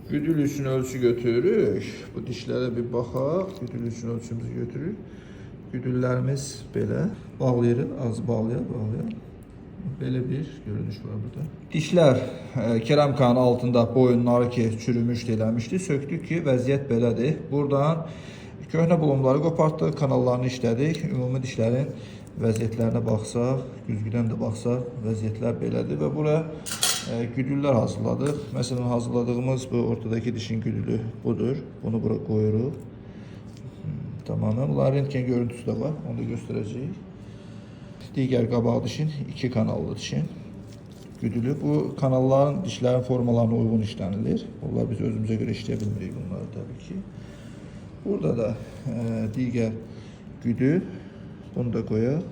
Güdül üçün ölçü götürürük. Bu dişlərə bir baxaq. Güdül üçün ölçümüzü götürürük. Güdüllərimiz belə. Bağlayırıq, az bağlayaq. Belə bir görünüş var burada. Dişlər keramkanın altında boyunları ki çürümüş eləmişdi. Söktük ki vəziyyət belədir. Buradan köhnə bulumları qopartdıq, kanallarını işlədik. Ümumi dişlərin vəziyyətlərinə baxsaq, güzgüdən də baxsaq vəziyyətlər belədir və bura güdüllər hazırladıq. Məsələn hazırladığımız bu ortadakı dişin güdülü budur. Bunu bura qoyuruq. Tamamen. Bunların rentgen görüntüsü de var. Onu da göstereceğiz. Diğer qabaq dişin iki kanallı dişin güdülü. Bu kanalların dişlərin formalarına uyğun işlənilir. Onlar biz özümüzə görə işləyə bilmirik bunları tabii ki. Burada da diğer güdül. Bunu da qoyaq.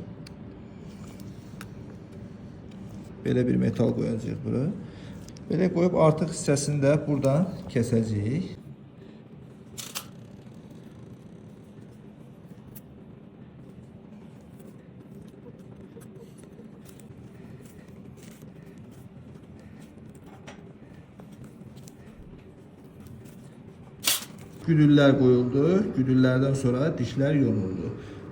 Belə bir metal qoyacağıq bura. Belə qoyub artıq hissəsini də buradan kəsəcəyik. Güdüller qoyuldu. Güdüllerden sonra dişler yonuldu.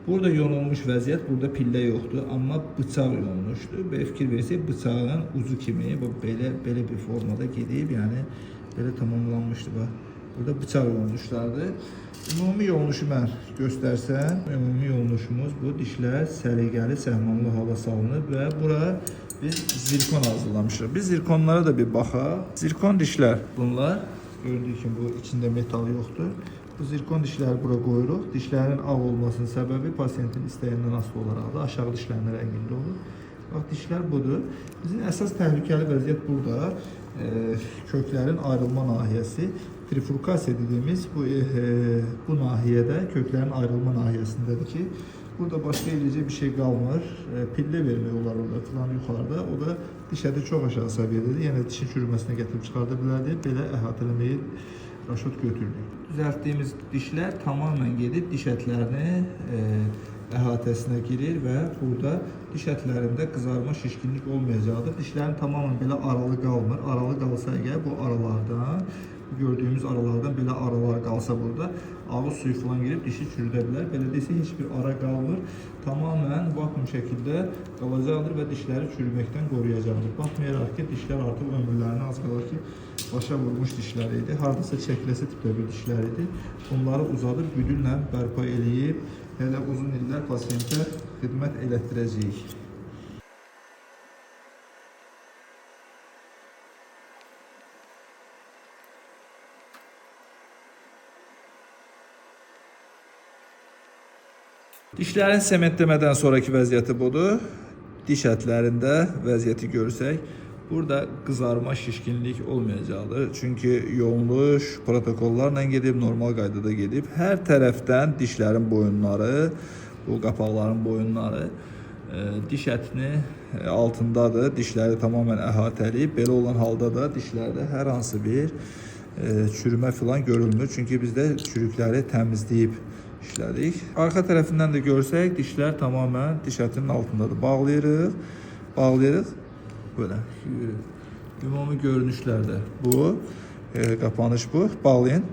Burada yonulmuş vəziyyət, burada pillə yoxdur, amma bıçaq yonulmuşdu. Belə fikir versək, bıçağın ucu kimi belə bir formada gedib, yəni belə tamamlanmışdı. Burada bıçaq yonulmuşlardı. Ümumi yonuluşu mən göstərsəm, ümumi yonuluşumuz bu dişlər səliqəli, səhmanlı hala salınıb və bura biz zirkon hazırlamışıq. Biz zirkonlara da bir baxaq. Zirkon dişlər bunlar. Gördüğü kimi bu içinde metal yoktur. Bu zirkon dişləri bura qoyuruq. Dişlərin ağ olmasının səbəbi pasiyentin istəyindən asılı olaraq da aşağı dişlərin rəngində olur. Bax dişlər budur. Bizim əsas təhlükəli vəziyyət burada köklərin ayrılma nahiyəsi. Trifurkasiya dediğimiz bu nahiyədə köklərin ayrılma nahiyəsindədir ki, burada başqa eləyəcək bir şey qalmır. Pillə vermək olar orada filan yuxarıda. O da dişədə çox aşağı səviyyədədir. Yəni dişin çürüməsinə gətirib çıxarda bilərdi. Belə əhatələməyi raşot götürdük. Düzəltdiyimiz dişlər tamamilə gedib diş ətlərinin əhatəsinə girir və burada diş ətlərində qızarma, şişkinlik olmayacaqdır. Dişlərin tamamilə belə aralı qalmır. Aralı qalsa əgər bu aralardan gördüğümüz aralardan belə aralar qalsa burada ağız suyu falan girib dişi çürüdə bilər. Belə desə heç bir ara qalmır. Tamamen vakuum şəkildə qalacaqdır və dişləri çürüməkdən qoruyacaqdır. Baxmayaraq ki, dişlər artıq ömürlərini az qalır ki, başa vurmuş dişlər idi. Hardasa çəkiləsi tipdə bir dişlər idi. Bunları uzadıb güdüllə bərpa eləyib hələ uzun illər pasiyentə xidmət elətdirəcəyik. Dişlərin sementləmədən sonraki vəziyyəti budur. Diş ətlərində vəziyyəti görsək, burada qızarma, şişkinlik olmayacaqdır. Çünki yonuluş protokollarla gedib, normal qaydada gedib. Hər tərəfdən dişlərin boyunları, bu qapaqların boyunları diş ətinin altındadır. Dişləri tamamilə əhatəliyib. Belə olan halda da dişlərdə hər hansı bir çürümə falan görülmür. Çünki bizdə çürükləri təmizləyib işlədik. Arxa tərəfindən də görsək, dişlər tamamilə diş ətinin altındadır. Bağlayırıq. Böyle. Ümumi görünüşlərdə bu. Qapanış bu. Bağlayın.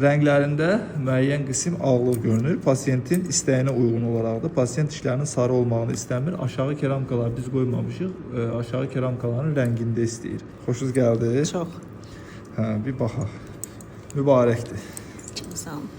Rənglərində müəyyən qism ağlıq görünür. Pasiyentin istəyinə uyğun olaraq da pasiyent dişlərinin sarı olmağını istəmir. Aşağı keramkalar biz qoymamışıq. Aşağı keramkaların rəngində istəyir. Xoşunuz gəldi? Çox. Bir baxaq. Mübarəkdir. Çox sağ olun.